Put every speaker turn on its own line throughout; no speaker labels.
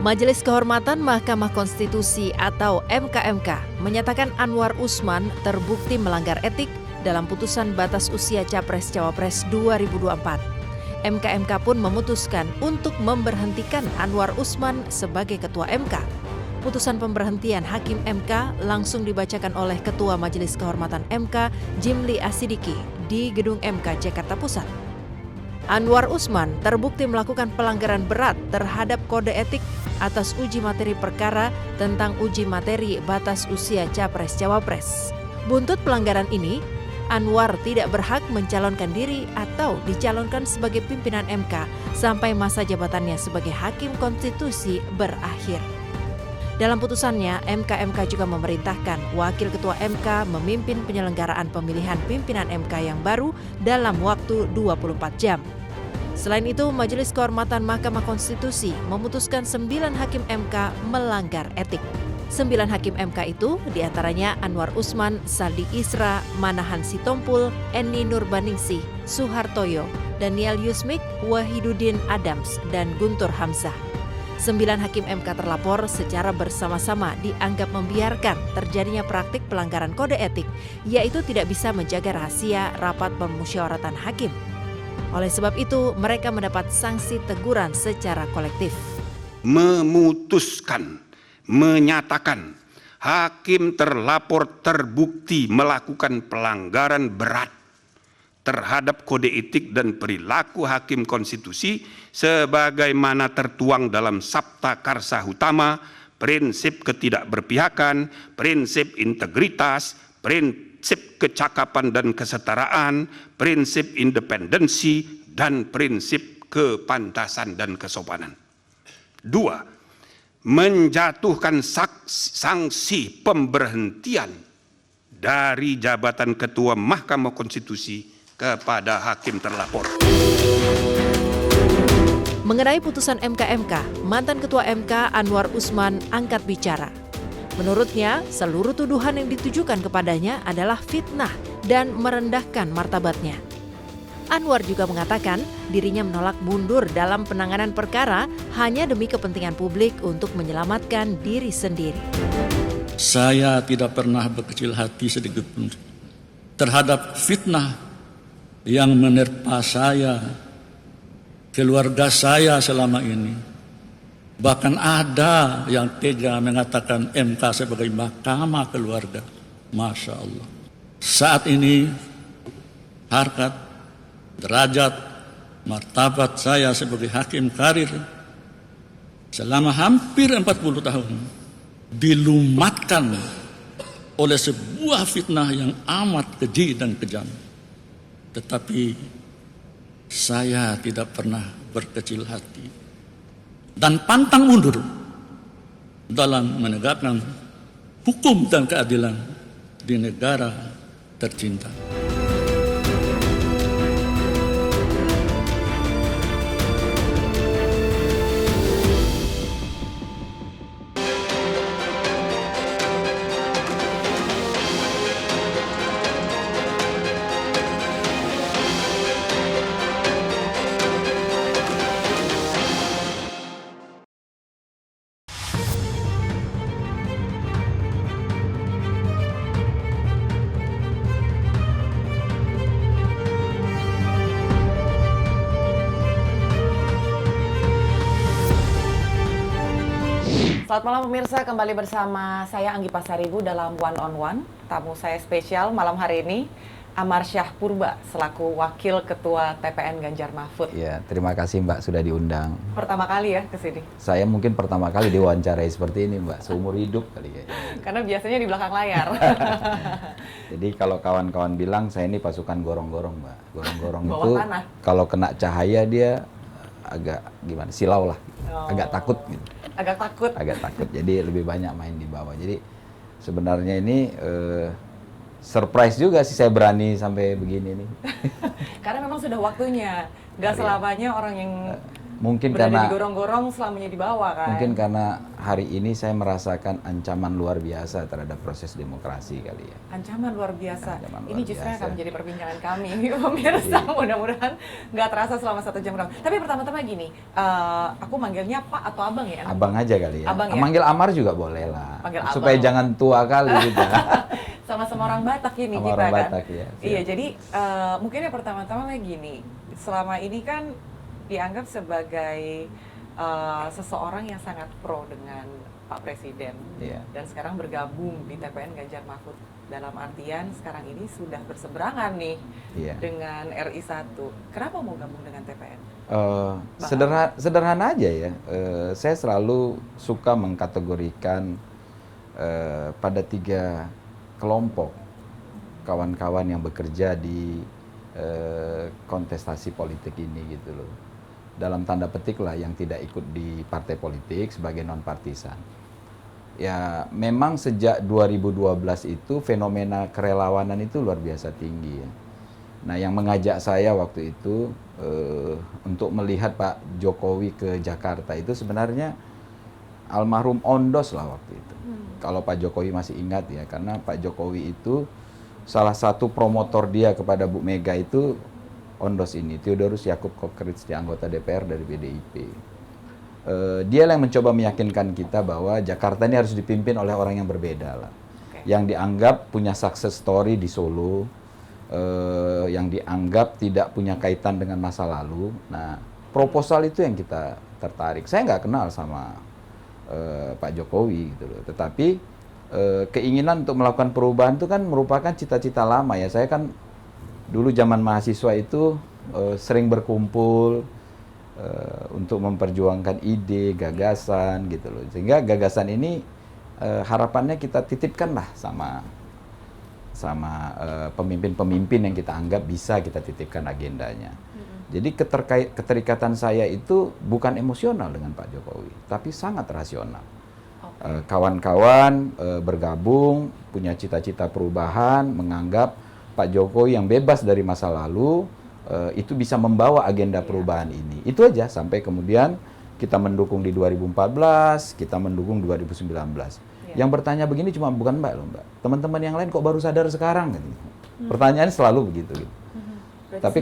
Majelis Kehormatan Mahkamah Konstitusi atau MKMK menyatakan Anwar Usman terbukti melanggar etik dalam putusan batas usia Capres-Cawapres 2024. MKMK pun memutuskan untuk memberhentikan Anwar Usman sebagai Ketua MK. Putusan pemberhentian Hakim MK langsung dibacakan oleh Ketua Majelis Kehormatan MK Jimli Asidiki di Gedung MK Jakarta Pusat. Anwar Usman terbukti melakukan pelanggaran berat terhadap kode etik atas uji materi perkara tentang uji materi batas usia Capres-Cawapres. Buntut pelanggaran ini, Anwar tidak berhak mencalonkan diri atau dicalonkan sebagai pimpinan MK sampai masa jabatannya sebagai Hakim Konstitusi berakhir. Dalam putusannya, MKMK juga memerintahkan Wakil Ketua MK memimpin penyelenggaraan pemilihan pimpinan MK yang baru dalam waktu 24 jam. Selain itu, Majelis Kehormatan Mahkamah Konstitusi memutuskan 9 hakim MK melanggar etik. 9 hakim MK itu diantaranya Anwar Usman, Saldi Isra, Manahan Sitompul, Eni Nurbaningsih, Suhartoyo, Daniel Yusmik, Wahiduddin Adams, dan Guntur Hamzah. 9 hakim MK terlapor secara bersama-sama dianggap membiarkan terjadinya praktik pelanggaran kode etik, yaitu tidak bisa menjaga rahasia rapat permusyawaratan hakim. Oleh sebab itu, mereka mendapat sanksi teguran secara kolektif.
Memutuskan, menyatakan hakim terlapor terbukti melakukan pelanggaran berat terhadap kode etik dan perilaku hakim konstitusi sebagaimana tertuang dalam Sabta Karsa Utama, prinsip ketidakberpihakan, prinsip integritas, prinsip kecakapan dan kesetaraan, prinsip independensi, dan prinsip kepantasan dan kesopanan. 2. Menjatuhkan sanksi pemberhentian dari jabatan Ketua Mahkamah Konstitusi kepada hakim terlapor.
Mengenai putusan MKMK, mantan Ketua MK Anwar Usman angkat bicara. Menurutnya, seluruh tuduhan yang ditujukan kepadanya adalah fitnah dan merendahkan martabatnya. Anwar juga mengatakan dirinya menolak mundur dalam penanganan perkara hanya demi kepentingan publik untuk menyelamatkan diri sendiri.
Saya tidak pernah berkecil hati sedikit pun terhadap fitnah yang menerpa saya, keluarga saya selama ini. Bahkan ada yang tega mengatakan MK sebagai mahkamah keluarga. Masya Allah. Saat ini harkat, derajat, martabat saya sebagai hakim karir selama hampir 40 tahun dilumatkan oleh sebuah fitnah yang amat keji dan kejam. Tetapi saya tidak pernah berkecil hati dan pantang mundur dalam menegakkan hukum dan keadilan di negara tercinta.
Selamat malam pemirsa, kembali bersama saya Anggi Pasaribu dalam One on One. Tamu saya spesial malam hari ini, Amar Syah Purba, selaku Wakil Ketua TPN Ganjar Mahfud.
Ya, terima kasih Mbak sudah diundang.
Pertama kali ya ke sini?
Saya mungkin pertama kali diwawancarai seperti ini Mbak, seumur hidup kali ya.
Karena biasanya di belakang layar.
Jadi kalau kawan-kawan bilang saya ini pasukan gorong-gorong Mbak. Gorong-gorong itu
tanah.
Kalau kena cahaya dia agak gimana, silau lah, agak takut gitu.
Agak takut.
Agak takut, jadi lebih banyak main di bawah. Jadi sebenarnya ini surprise juga sih saya berani sampai begini nih.
Karena memang sudah waktunya. Gak selamanya orang yang
Mungkin
berada
karena
digorong-gorong selamanya di bawah kan.
mungkin karena hari ini saya merasakan ancaman luar biasa terhadap proses demokrasi kali ya.
Ancaman luar biasa.
Ancaman
Ini
luar
justru
biasa.
akan menjadi perbincangan kami, pemirsa. Mudah-mudahan nggak terasa selama 1 jam. Tapi pertama-tama gini, aku manggilnya Pak atau Abang ya?
Abang aja kali ya.
Abang ya?
Manggil Amar juga boleh lah.
Panggil
Supaya
abang.
jangan tua kali gitu.
Sama-sama orang Batak ini
Sama
kita
orang
kan.
Batak, ya.
Iya,
Siap.
jadi mungkin yang pertama-tama gini, selama ini kan dianggap sebagai seseorang yang sangat pro dengan Pak Presiden,
Iya.
dan sekarang bergabung di TPN Ganjar Mahfud. Dalam artian sekarang ini sudah berseberangan nih
Iya.
dengan RI 1. Kenapa mau gabung dengan TPN?
Sederhana aja ya. Saya selalu suka mengkategorikan pada 3 kelompok kawan-kawan yang bekerja di kontestasi politik ini gitu loh. Dalam tanda petik lah yang tidak ikut di partai politik sebagai non-partisan. Ya memang sejak 2012 itu fenomena kerelawanan itu luar biasa tinggi ya. Nah yang mengajak saya waktu itu untuk melihat Pak Jokowi ke Jakarta itu sebenarnya almarhum Ondos lah waktu itu. Kalau Pak Jokowi masih ingat ya, karena Pak Jokowi itu salah satu promotor dia kepada Bu Mega itu Ondos ini, Theodorus Yakub Kokritz, di anggota DPR dari PDIP. Dia yang mencoba meyakinkan kita bahwa Jakarta ini harus dipimpin oleh orang yang berbeda lah. Yang dianggap punya success story di Solo, yang dianggap tidak punya kaitan dengan masa lalu. Nah, proposal itu yang kita tertarik. Saya nggak kenal sama Pak Jokowi gitu loh. Tetapi keinginan untuk melakukan perubahan itu kan merupakan cita-cita lama ya. Saya kan dulu zaman mahasiswa itu sering berkumpul untuk memperjuangkan ide, gagasan gitu loh. Sehingga gagasan ini harapannya kita titipkan lah sama pemimpin-pemimpin yang kita anggap bisa kita titipkan agendanya. Jadi keterikatan saya itu bukan emosional dengan Pak Jokowi, tapi sangat rasional. Kawan-kawan bergabung, punya cita-cita perubahan, menganggap Pak Jokowi yang bebas dari masa lalu itu bisa membawa agenda perubahan ini. Itu aja sampai kemudian kita mendukung di 2014, kita mendukung 2019. Yang bertanya begini cuma bukan Mbak loh, Mbak. Teman-teman yang lain kok baru sadar sekarang gitu. Pertanyaannya selalu begitu gitu. Tapi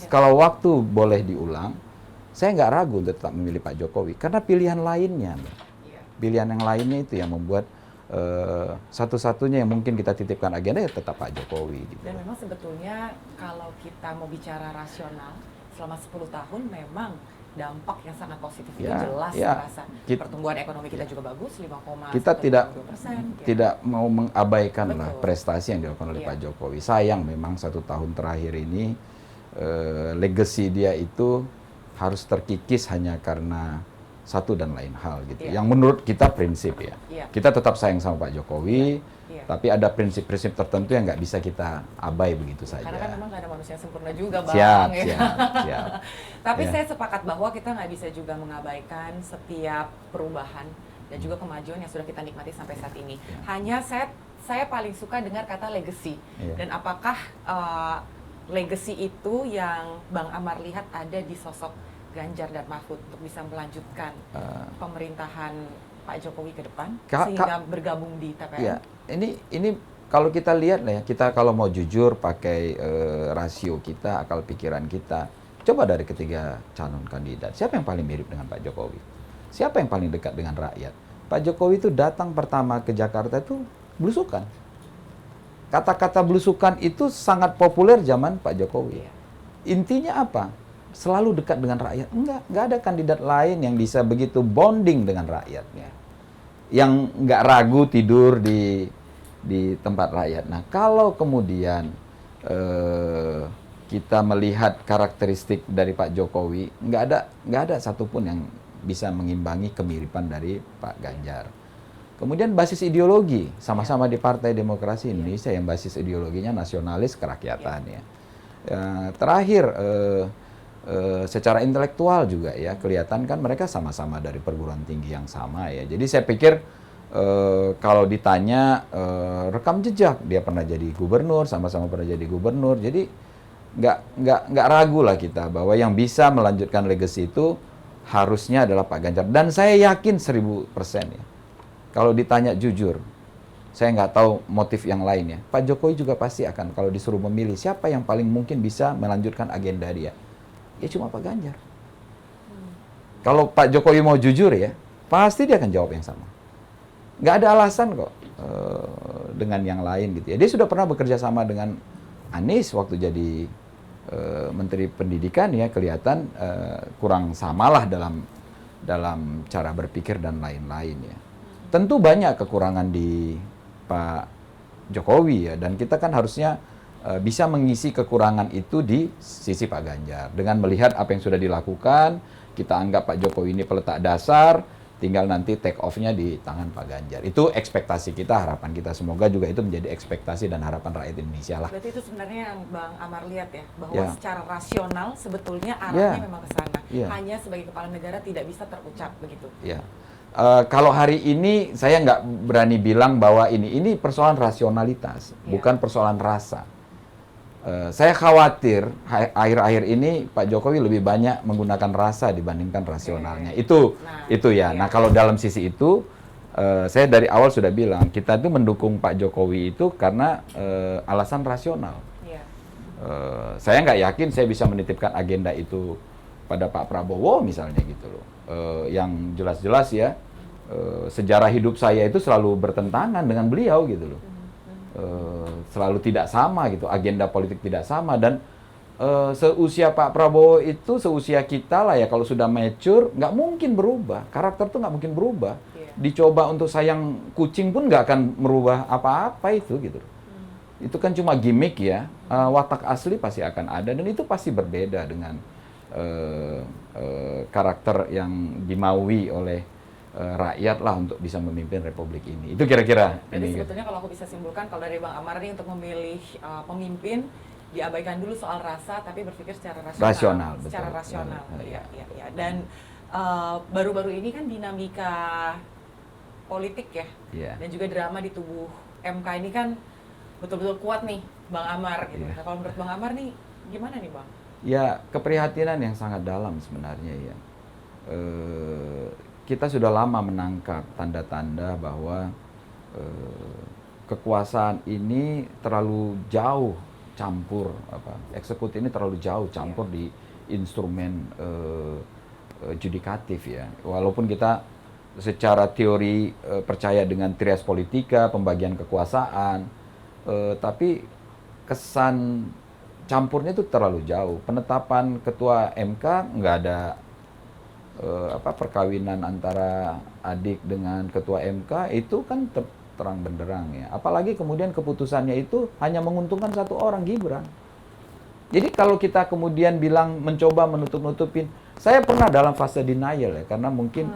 kalau waktu boleh diulang, saya nggak ragu untuk tetap memilih Pak Jokowi karena pilihan lainnya, Mbak. Pilihan yang lainnya itu yang membuat satu-satunya yang mungkin kita titipkan agenda ya tetap Pak Jokowi. Gitu.
Dan memang sebetulnya kalau kita mau bicara rasional, selama 10 tahun memang dampak yang sangat positif itu jelas terasa. Pertumbuhan ekonomi kita juga bagus, 5,2%.
Kita tidak mau mengabaikan lah prestasi yang dilakukan oleh Pak Jokowi. Sayang memang 1 tahun terakhir ini legacy dia itu harus terkikis hanya karena satu dan lain hal gitu. Yang menurut kita prinsip ya. Kita tetap sayang sama Pak Jokowi, tapi ada prinsip-prinsip tertentu yang nggak bisa kita abai begitu saja.
Karena kan memang nggak ada manusia yang sempurna juga, Bang.
Siap.
Tapi saya sepakat bahwa kita nggak bisa juga mengabaikan setiap perubahan dan juga kemajuan yang sudah kita nikmati sampai saat ini. Hanya saya paling suka dengar kata legacy. Dan apakah legacy itu yang Bang Amar lihat ada di sosok Ganjar dan Mahfud untuk bisa melanjutkan pemerintahan Pak Jokowi ke depan sehingga bergabung di TPN?
Ya, ini kalau kita lihat lah ya, kita kalau mau jujur pakai rasio kita, akal pikiran kita, coba dari ketiga calon kandidat, siapa yang paling mirip dengan Pak Jokowi? Siapa yang paling dekat dengan rakyat? Pak Jokowi itu datang pertama ke Jakarta itu belusukan. Kata-kata belusukan itu sangat populer zaman Pak Jokowi. Intinya apa? Selalu dekat dengan rakyat. Enggak ada kandidat lain yang bisa begitu bonding dengan rakyatnya. Yang enggak ragu tidur di tempat rakyat. Nah, kalau kemudian kita melihat karakteristik dari Pak Jokowi, enggak ada satupun yang bisa mengimbangi kemiripan dari Pak Ganjar. Kemudian basis ideologi, sama-sama di Partai Demokrasi Indonesia yang basis ideologinya nasionalis kerakyatan ya. Terakhir secara intelektual juga ya kelihatan kan mereka sama-sama dari perguruan tinggi yang sama ya. Jadi saya pikir kalau ditanya rekam jejak, dia pernah jadi gubernur, sama-sama pernah jadi gubernur. Jadi nggak ragu lah kita bahwa yang bisa melanjutkan legacy itu harusnya adalah Pak Ganjar. Dan saya yakin 1000% ya. Kalau ditanya jujur, saya nggak tahu motif yang lain ya. Pak Jokowi juga pasti akan, kalau disuruh memilih siapa yang paling mungkin bisa melanjutkan agenda dia, ya cuma Pak Ganjar. Kalau Pak Jokowi mau jujur ya, pasti dia akan jawab yang sama. Nggak ada alasan kok dengan yang lain gitu ya. Dia sudah pernah bekerja sama dengan Anies waktu jadi Menteri Pendidikan ya, kelihatan kurang samalah dalam cara berpikir dan lain-lain ya. Tentu banyak kekurangan di Pak Jokowi ya, dan kita kan harusnya bisa mengisi kekurangan itu di sisi Pak Ganjar dengan melihat apa yang sudah dilakukan. Kita anggap Pak Jokowi ini peletak dasar, tinggal nanti take off-nya di tangan Pak Ganjar. Itu ekspektasi kita, harapan kita. Semoga juga itu menjadi ekspektasi dan harapan rakyat Indonesia lah.
Berarti itu sebenarnya yang Bang Amar lihat ya, bahwa
Ya.
secara rasional sebetulnya arahnya
Ya.
memang ke sana.
Ya.
Hanya sebagai kepala negara tidak bisa terucap begitu.
Ya. Kalau hari ini saya nggak berani bilang bahwa ini persoalan rasionalitas,
Ya.
bukan persoalan rasa. Saya khawatir akhir-akhir ini Pak Jokowi lebih banyak menggunakan rasa dibandingkan rasionalnya. Itu ya. Nah, kalau dalam sisi itu saya dari awal sudah bilang kita itu mendukung Pak Jokowi itu karena alasan rasional.
Iya.
Saya nggak yakin saya bisa menitipkan agenda itu pada Pak Prabowo misalnya gitu loh. Yang jelas-jelas ya sejarah hidup saya itu selalu bertentangan dengan beliau gitu loh. Selalu tidak sama gitu, agenda politik tidak sama, dan seusia Pak Prabowo itu seusia kita lah ya, kalau sudah mature nggak mungkin berubah, karakter tuh nggak mungkin berubah. Dicoba untuk sayang kucing pun nggak akan merubah apa-apa itu gitu. Itu kan cuma gimmick ya, watak asli pasti akan ada, dan itu pasti berbeda dengan karakter yang dimaui oleh rakyat lah untuk bisa memimpin republik ini. Itu kira-kira.
Jadi sebetulnya kalau aku bisa simpulkan, kalau dari Bang Amar ini untuk memilih pemimpin, diabaikan dulu soal rasa, tapi berpikir secara rasional. Secara
betul.
rasional.
Ya.
Iya. Dan baru-baru ini kan dinamika politik ya, dan juga drama di tubuh MK ini kan betul-betul kuat nih, Bang Amar gitu. Nah, kalau menurut Bang Amar nih, gimana nih Bang?
Ya, keprihatinan yang sangat dalam sebenarnya ya. Kita sudah lama menangkap tanda-tanda bahwa kekuasaan ini terlalu jauh campur, eksekutif ini terlalu jauh campur di instrumen judikatif ya. Walaupun kita secara teori percaya dengan trias politika, pembagian kekuasaan, tapi kesan campurnya itu terlalu jauh. Penetapan ketua MK nggak ada perkawinan antara adik dengan ketua MK, itu kan terang benderang ya. Apalagi kemudian keputusannya itu hanya menguntungkan satu orang, Gibran. Jadi kalau kita kemudian bilang mencoba menutup-nutupin, saya pernah dalam fase denial ya, karena mungkin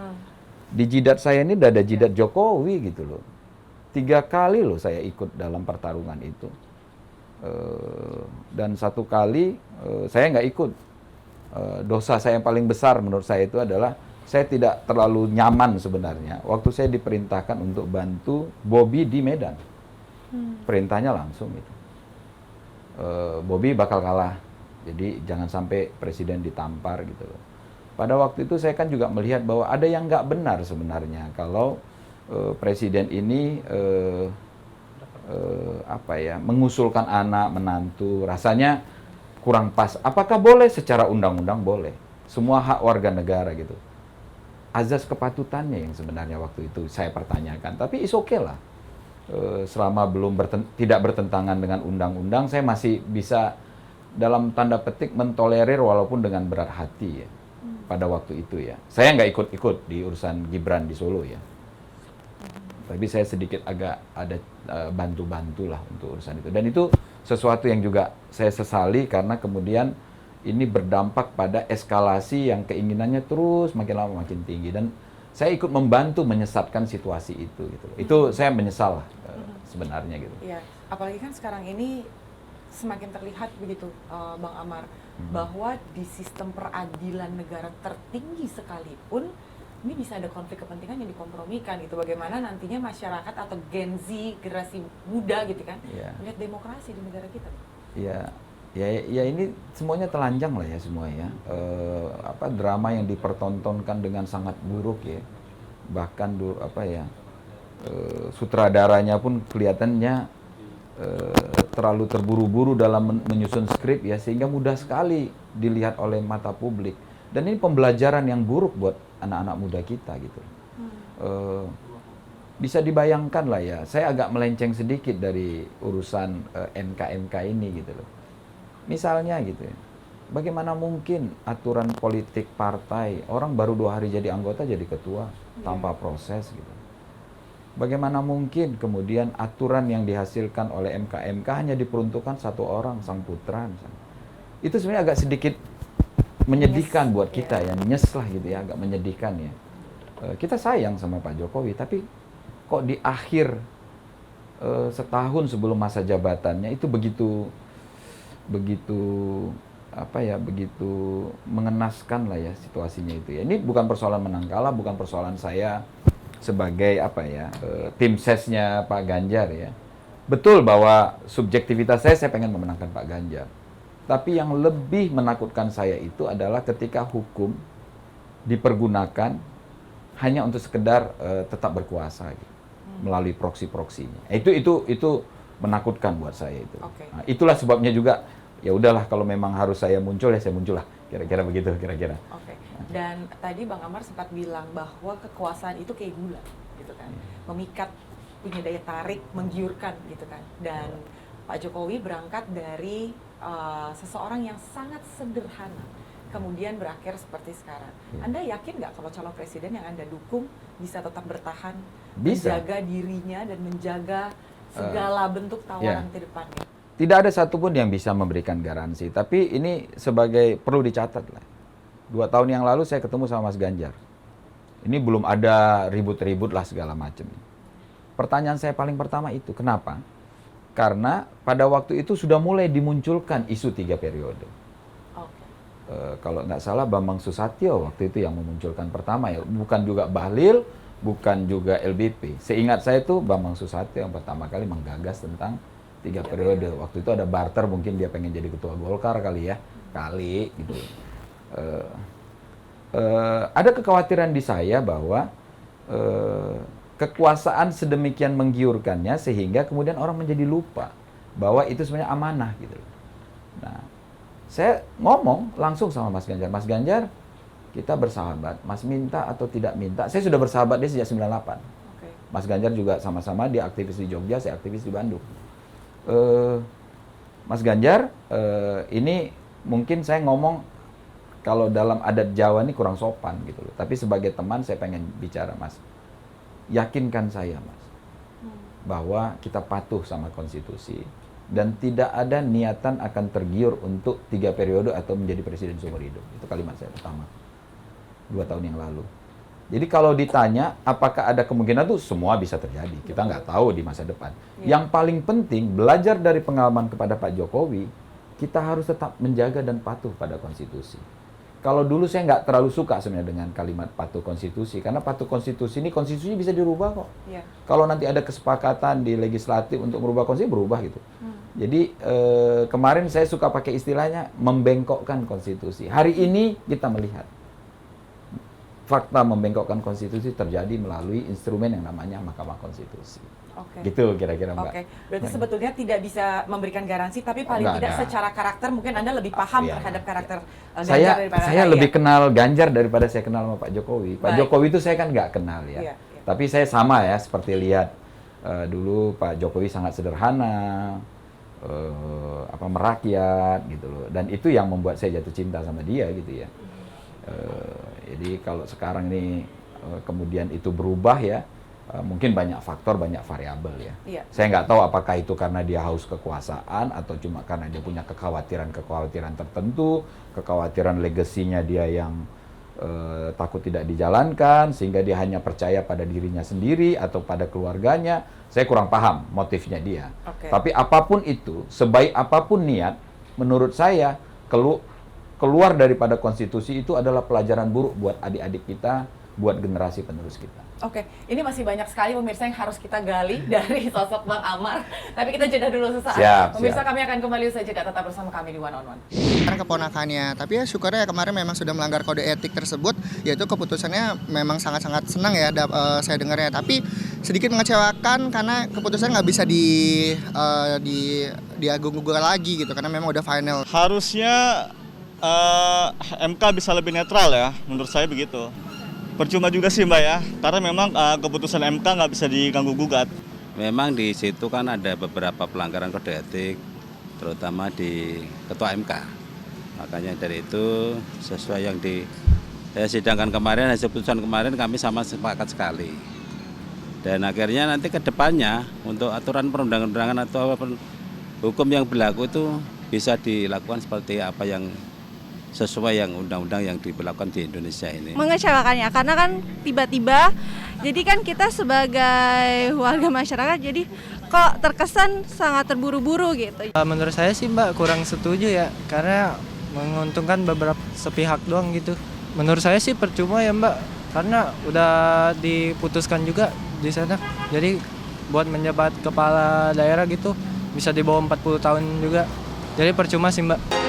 di jidat saya ini udah ada jidat Jokowi gitu loh. 3 kali loh saya ikut dalam pertarungan itu. Dan 1 kali saya nggak ikut. Dosa saya yang paling besar menurut saya itu adalah saya tidak terlalu nyaman sebenarnya waktu saya diperintahkan untuk bantu Bobby di Medan. Perintahnya langsung itu. Bobby bakal kalah. Jadi jangan sampai presiden ditampar gitu loh. Pada waktu itu saya kan juga melihat bahwa ada yang nggak benar sebenarnya kalau presiden ini mengusulkan anak menantu, rasanya kurang pas. Apakah boleh? Secara undang-undang boleh. Semua hak warga negara gitu. Azas kepatutannya yang sebenarnya waktu itu saya pertanyakan. Tapi is okay lah. Selama belum tidak bertentangan dengan undang-undang, saya masih bisa dalam tanda petik mentolerir walaupun dengan berat hati ya. Pada waktu itu ya. Saya nggak ikut-ikut di urusan Gibran di Solo ya. Tapi saya sedikit agak ada bantu-bantu lah untuk urusan itu. Dan itu sesuatu yang juga saya sesali karena kemudian ini berdampak pada eskalasi yang keinginannya terus makin lama makin tinggi. Dan saya ikut membantu menyesatkan situasi itu gitu. Itu saya menyesal lah sebenarnya gitu.
Iya, apalagi kan sekarang ini semakin terlihat begitu Bang Amar, bahwa di sistem peradilan negara tertinggi sekalipun ini bisa ada konflik kepentingan yang dikompromikan gitu. Bagaimana nantinya masyarakat atau Gen Z, generasi muda gitu kan, melihat demokrasi di negara kita.
Iya, Ya ini semuanya telanjang lah ya semua ya. Drama yang dipertontonkan dengan sangat buruk ya. Bahkan sutradaranya pun kelihatannya terlalu terburu-buru dalam menyusun skrip ya, sehingga mudah sekali dilihat oleh mata publik. Dan ini pembelajaran yang buruk buat anak-anak muda kita gitu. Bisa dibayangkan lah ya, saya agak melenceng sedikit dari urusan MK-MK ini gitu loh. Misalnya gitu ya, bagaimana mungkin aturan politik partai, orang baru 2 hari jadi anggota jadi ketua tanpa proses gitu. Bagaimana mungkin kemudian aturan yang dihasilkan oleh MK-MK hanya diperuntukkan 1 orang, sang putra misalnya. Itu sebenarnya agak sedikit menyedihkan buat kita ya, nyes lah gitu ya, agak menyedihkan ya. Kita sayang sama Pak Jokowi, tapi kok di akhir setahun sebelum masa jabatannya itu begitu mengenaskan lah ya situasinya itu ya. Ini bukan persoalan menang kalah, bukan persoalan saya sebagai tim sesnya Pak Ganjar ya. Betul bahwa subjektivitas saya pengen memenangkan Pak Ganjar. Tapi yang lebih menakutkan saya itu adalah ketika hukum dipergunakan hanya untuk sekedar tetap berkuasa gitu, melalui proksi-proksinya. Itu menakutkan buat saya itu.
Okay.
Nah, itulah sebabnya juga ya udahlah kalau memang harus saya muncul ya saya muncul lah. Kira-kira begitu kira-kira.
Oke. Dan tadi Bang Amar sempat bilang bahwa kekuasaan itu kayak gula gitu kan. Memikat, punya daya tarik, menggiurkan gitu kan. Dan Pak Jokowi berangkat dari seseorang yang sangat sederhana, kemudian berakhir seperti sekarang. Anda yakin nggak kalau calon presiden yang Anda dukung bisa tetap bertahan, menjaga dirinya dan menjaga segala bentuk tawaran ke depannya?
Tidak ada satupun yang bisa memberikan garansi, tapi ini perlu dicatat lah. 2 tahun yang lalu saya ketemu sama Mas Ganjar. Ini belum ada ribut-ribut lah segala macam. Pertanyaan saya paling pertama itu, kenapa? Karena pada waktu itu sudah mulai dimunculkan isu 3 periode. Kalau nggak salah Bambang Susatyo waktu itu yang memunculkan pertama ya, bukan juga Bahlil, bukan juga LBP. Seingat saya itu Bambang Susatyo yang pertama kali menggagas tentang 3 periode. Waktu itu ada barter, mungkin dia pengen jadi ketua Golkar kali ya, gitu. Ada kekhawatiran di saya bahwa kekuasaan sedemikian menggiurkannya sehingga kemudian orang menjadi lupa bahwa itu sebenarnya amanah gitu. Nah, saya ngomong langsung sama Mas Ganjar. Mas Ganjar, kita bersahabat. Mas minta atau tidak minta. Saya sudah bersahabat dia sejak 98.
Okay.
Mas Ganjar juga sama-sama, dia aktivis di Jogja, saya aktivis di Bandung. Mas Ganjar, ini mungkin saya ngomong kalau dalam adat Jawa ini kurang sopan gitu loh. Tapi sebagai teman saya pengen bicara, Mas. Yakinkan saya, Mas, bahwa kita patuh sama konstitusi dan tidak ada niatan akan tergiur untuk 3 periode atau menjadi presiden seumur hidup. Itu kalimat saya pertama 2 tahun yang lalu. Jadi kalau ditanya apakah ada kemungkinan itu semua bisa terjadi, kita nggak tahu di masa depan. Yang paling penting belajar dari pengalaman kepada Pak Jokowi, kita harus tetap menjaga dan patuh pada konstitusi. Kalau dulu saya nggak terlalu suka sebenarnya dengan kalimat patuh konstitusi, karena patuh konstitusi ini konstitusi bisa dirubah kok. Kalau nanti ada kesepakatan di legislatif untuk merubah konstitusi, berubah gitu. Jadi kemarin saya suka pakai istilahnya membengkokkan konstitusi. Hari ini kita melihat fakta membengkokkan konstitusi terjadi melalui instrumen yang namanya Mahkamah Konstitusi. Gitu kira-kira Mbak.
Berarti sebetulnya tidak bisa memberikan garansi, tapi paling tidak secara karakter mungkin Anda lebih paham terhadap karakter Ganjar daripada
saya lebih kenal Ganjar daripada saya kenal sama Pak Jokowi. Pak Jokowi itu saya kan nggak kenal ya. Tapi saya sama ya, seperti lihat dulu Pak Jokowi sangat sederhana, merakyat gitu loh. Dan itu yang membuat saya jatuh cinta sama dia gitu ya. Jadi kalau sekarang ini kemudian itu berubah ya, mungkin banyak faktor, banyak variabel ya. Saya nggak tahu apakah itu karena dia haus kekuasaan atau cuma karena dia punya kekhawatiran tertentu, kekhawatiran legasinya dia yang takut tidak dijalankan sehingga dia hanya percaya pada dirinya sendiri atau pada keluarganya. Saya kurang paham motifnya dia. Tapi apapun itu, sebaik apapun niat, menurut saya keluar daripada konstitusi itu adalah pelajaran buruk buat adik-adik kita, buat generasi penerus kita.
Oke, ini masih banyak sekali pemirsa yang harus kita gali dari sosok Bang Amar. Tapi kita jeda dulu sesaat.
Siap,
Pemirsa
siap.
kami akan kembali usai jeda, tetap bersama kami di One on One.
Karena keponakannya, tapi ya syukurnya kemarin memang sudah melanggar kode etik tersebut, yaitu keputusannya memang sangat-sangat senang ya saya dengarnya. Tapi sedikit mengecewakan karena keputusan nggak bisa diagung-agung lagi gitu, karena memang udah final.
Harusnya MK bisa lebih netral ya, menurut saya begitu. Percuma juga sih Mbak ya, karena memang keputusan MK nggak bisa diganggu-gugat.
Memang di situ kan ada beberapa pelanggaran kode etik, terutama di Ketua MK. Makanya dari itu sesuai yang sidangkan kemarin, hasil putusan kemarin kami sama sepakat sekali. Dan akhirnya nanti ke depannya untuk aturan perundang-undangan atau hukum yang berlaku itu bisa dilakukan seperti apa yang sesuai yang undang-undang yang diberlakukan di Indonesia ini.
Mengecewakannya karena kan tiba-tiba, jadi kan kita sebagai warga masyarakat jadi kok terkesan sangat terburu-buru gitu.
Menurut saya sih Mbak kurang setuju ya, karena menguntungkan beberapa sepihak doang gitu. Menurut saya sih percuma ya Mbak, karena udah diputuskan juga di sana. Jadi buat menjabat kepala daerah gitu bisa di bawah 40 tahun juga. Jadi percuma sih Mbak.